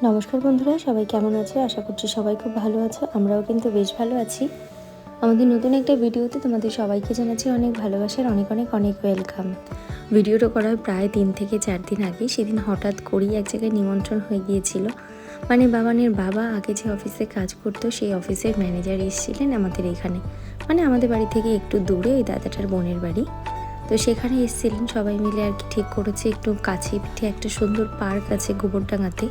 নমস্কার বন্ধুরা, সবাই কেমন আছো? আশা করছি সবাই খুব ভালো আছো। আমরাও কিন্তু বেশ ভালো আছি। আমাদের নতুন একটা ভিডিওতে তোমাদের সবাইকে জানাচ্ছি অনেক ভালোবাসার অনেক অনেক অনেক ওয়েলকাম। ভিডিওটা করার প্রায় 3 থেকে 4 দিন আগে সেদিন হঠাৎ করেই এক জায়গায় নিমন্ত্রণ হয়ে গিয়েছিল। মানে বাবানের বাবা আগে যে অফিসে কাজ করতো সেই অফিসের ম্যানেজার এসেছিলেন আমাদের এখানে, মানে আমাদের বাড়ি থেকে একটু দূরে ওই দাদাটার বোনের বাড়ি। তো সেখানে এসেছিলেন সবাই মিলে আর কি, ঠিক করেছে একটু কাছে পিঠে একটা সুন্দর পার্ক আছে গোবরডাঙ্গাতে,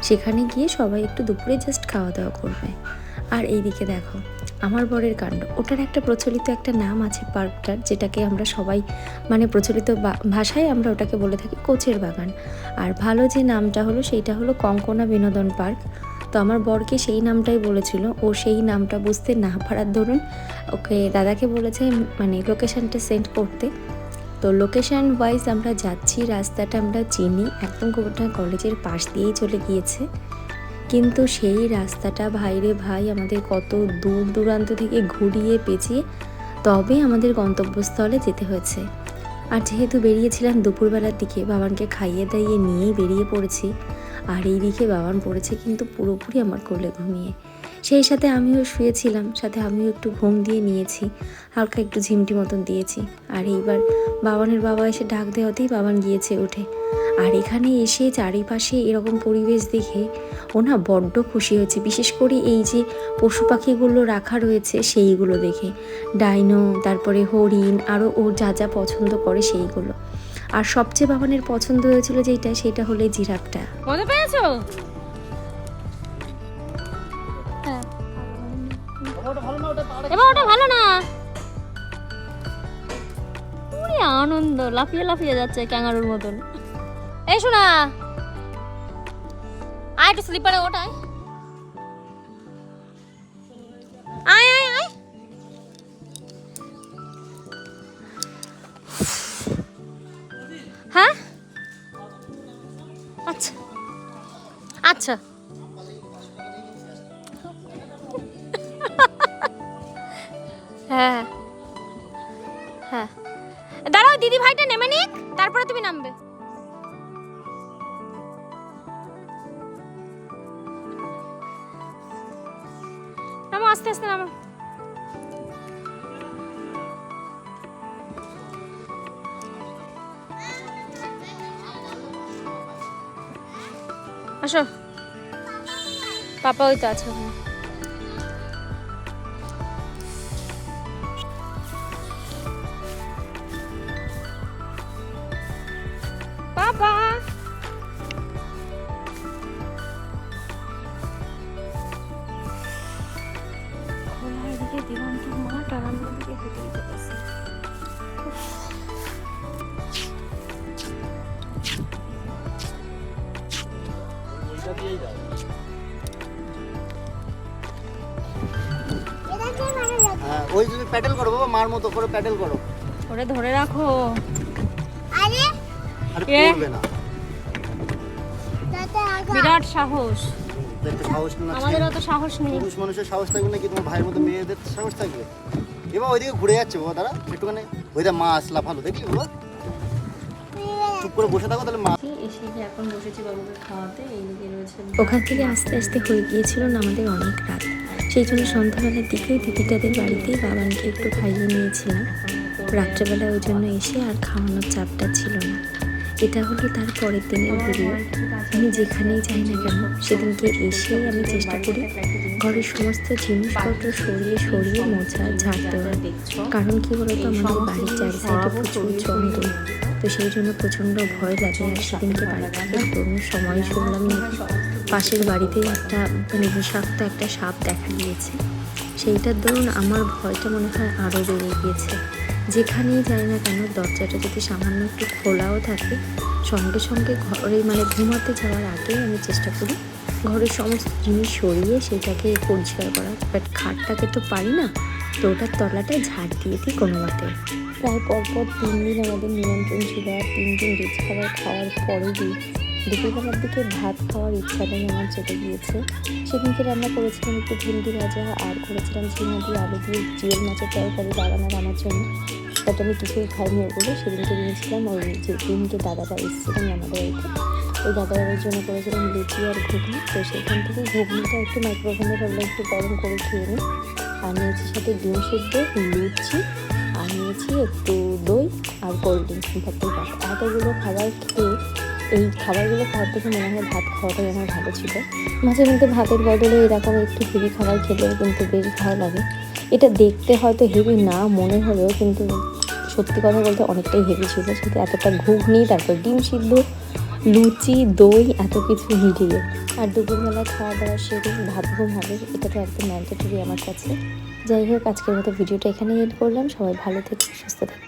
সেখানে গিয়ে সবাই একটু দুপুরে জাস্ট খাওয়া দাওয়া করবে। আর এইদিকে দেখো আমার বরের কাণ্ড। ওটার একটা প্রচলিত একটা নাম আছে পার্কটার, যেটাকে আমরা সবাই মানে প্রচলিত ভাষায় আমরা ওটাকে বলে থাকি কোচের বাগান। আর ভালো যে নামটা হলো সেইটা হলো কঙ্কনা বিনোদন পার্ক। তো আমার বরকে সেই নামটাই বলেছিল, ও সেই নামটা বুঝতে না পারার দরুন ওকে দাদাকে বলেছে মানে লোকেশানটা সেন্ড করতে। তো লোকেশান ওয়াইজ আমরা যাচ্ছি, রাস্তাটা আমরা চিনি, একদম গোবরডাঙ্গা কলেজের পাশ দিয়েই চলে গিয়েছে। কিন্তু সেই রাস্তাটা ভাইরে ভাই আমাদের কত দূর দূরান্ত থেকে ঘুরিয়ে পেঁচিয়ে তবে আমাদের গন্তব্যস্থলে যেতে হয়েছে। আর যেহেতু বেরিয়েছিলাম দুপুরবেলার দিকে, বাবানকে খাইয়ে দাইয়ে নিয়েই বেরিয়ে পড়েছি। আর এই দিকে বাবান পড়েছে কিন্তু পুরোপুরি আমার কোলে ঘুমিয়ে, সেই সাথে আমিও শুয়েছিলাম, সাথে আমিও একটু ঘুম দিয়ে নিয়েছি, হালকা একটু ঝিমটি মতন দিয়েছি। আর এইবার বাবানের বাবা এসে ডাক দেওয়াতেই বাবান গিয়েছে উঠে। আর এখানে এসে চারিপাশে এরকম পরিবেশ দেখে ও না বড্ড খুশি হয়েছে, বিশেষ করে এই যে পশু পাখিগুলো রাখা রয়েছে সেইগুলো দেখে, ডাইনো, তারপরে হরিণ, আরও ও যা যা পছন্দ করে সেইগুলো। আর সবচেয়ে বাবানের পছন্দ হয়েছিল যেটা, সেটা হলো জিরাফটা। মজা পেয়েছো? এবার ওটা ভালো না, পুরি আনন্দ, লাফিয়ে লাফিয়ে যাচ্ছে ক্যাঙ্গারুর মতন। এই শোনা, আয় একটু স্লিপারে ওঠায়, আয় আয় আয়। হ্যাঁ আচ্ছা আচ্ছা, হ্যাঁ হ্যাঁ, দাঁড়াও দিদি ভাইটা নেমে নিক, তারপরে তুমি নামবে। নামো আস্তে আস্তে নামো। আসো, পাপা ওই তো আছে ওখানে। বাবা খোলা এদিকে দিগন্ত মাঠ আর আমরা দিকে হেঁটে যেতেছি। ওই তুমি প্যাডেল করো বাবা, মার মতো করে প্যাডেল করো। ওরে ধরে রাখো। আরে পড়বে না, বিরাট সাহস, সাহস না, আমাদের অত সাহস নেই। পুরুষ মানুষের সাহস থাকবে নাকি তোমার ভাইয়ের মতো মেয়েদের সাহস থাকবে? এবার ওইদিকে ঘুরে যাচ্ছে বাবা, দাঁড়া একটুখানি, ওইটা মা আসলা ভালো দেখলি বাবা, চুপ করে বসে থাকো তাহলে মা এসে এখন বসেছি বাবুকে খাওয়াতে। এইদিকে রয়েছে, ওখান থেকে আস্তে আস্তে হয়ে গিয়েছিল না আমাদের অনেক রাত, সেই জন্য সন্ধ্যাবেলার দিকে দিদিটাদের বাড়িতেই বাবানকে একটু খাইয়ে নিয়েছিলাম। রাত্রেবেলা ওই জন্য এসে আর খাওয়ানোর চাপটা ছিল না। এটা হলো তার পরের দিনের ভিডিও। আমি যেখানেই যাই না কেন সেদিনকে এসেই আমি চেষ্টা করি ঘরের সমস্ত জিনিসপত্র সরিয়ে সরিয়ে মোছা ঝাড় দেওয়ার। কারণ কি বলতো, আমাদের বাড়ির চারি সাইডে প্রচুর জঙ্গল, তো সেই জন্য প্রচণ্ড ভয় লাগে। আর সেদিনকে বাড়ি থেকে বেরোনোর সময় শুনলাম পাশের বাড়িতে একটা মানে বিষাক্ত একটা সাপ দেখা গিয়েছে। সেইটার দরুন আমার ভয়টা মনে হয় আরও বেড়ে গিয়েছে। যেখানেই যাই না কেন দরজাটা যদি সামান্য একটু খোলাও থাকে, সঙ্গে সঙ্গে ঘরে মানে ঘুমাতে যাওয়ার আগে আমি চেষ্টা করি ঘরের সমস্ত জিনিস সরিয়ে সেটাকে পরিষ্কার করা। বাট খাটটাকে তো পারি না, তো ওটার তলাটায় ঝাড় দিয়ে দিই কোনো মতে। প্রায় পরপর 3 দিন আমাদের নিমন্ত্রণ ছিল, আর 3 দিন রিচ খাওয়ার পরে দিই দুপুরবেলার দিকে ভাত খাওয়ার ইচ্ছাটাই আমার চেপে গিয়েছে। সেদিনকে রান্না করেছিলাম একটু ভেন্ডি ভাজা, আর করেছিলাম ঝিঙা দিয়ে আলু দিয়ে জিওল মাছের তরকারি বাগানোর আমার জন্য। বাট আমি কিছুই খাইনি ওগুলো, সেদিনকে নিয়েছিলাম ওই যে দিনকে দাদাটা এসেছিলেন আমাদের বাড়িতে, ওই দাদাবাড়ির জন্য করেছিলাম লুচি আর ঘুগনি। তো সেখান থেকে ঘুগনিটা একটু মাইক্রোওভেনে ভাবলাম একটু গরম করে খেয়ে নিই। আর নিয়েছি সাথে ডিম সিদ্ধ, লুচি, আর নিয়েছি একটু দই আর কোল্ড ড্রিঙ্কস ভর্তি ভাত। এতগুলো খাবার খেয়ে এই খাবারগুলো খাওয়ার থেকে মনে হয় ভাত খাওয়াটাই আমার ভালো ছিল। মাঝে মধ্যে ভাতের বদলে এরকম একটু হেভি খাবার খেলেও কিন্তু বেশ ভালো লাগে। এটা দেখতে হয়তো হেভি না মনে হলেও কিন্তু সত্যি কথা বলতে অনেকটাই হেভি ছিল। সেটা এতটা ঘুগনি, তারপর ডিম সিদ্ধ, লুচি, দই, এত কিছু মিলিয়ে। আর দুপুরবেলা খাওয়া দাওয়া সেরে ভাত ঘুম হবে, এটা তো একদম ম্যান্ডেটরি আমার কাছে। যাই হোক, আজকের মতো ভিডিওটা এখানেই এড করলাম। সবাই ভালো থেকে সুস্থ থাকে।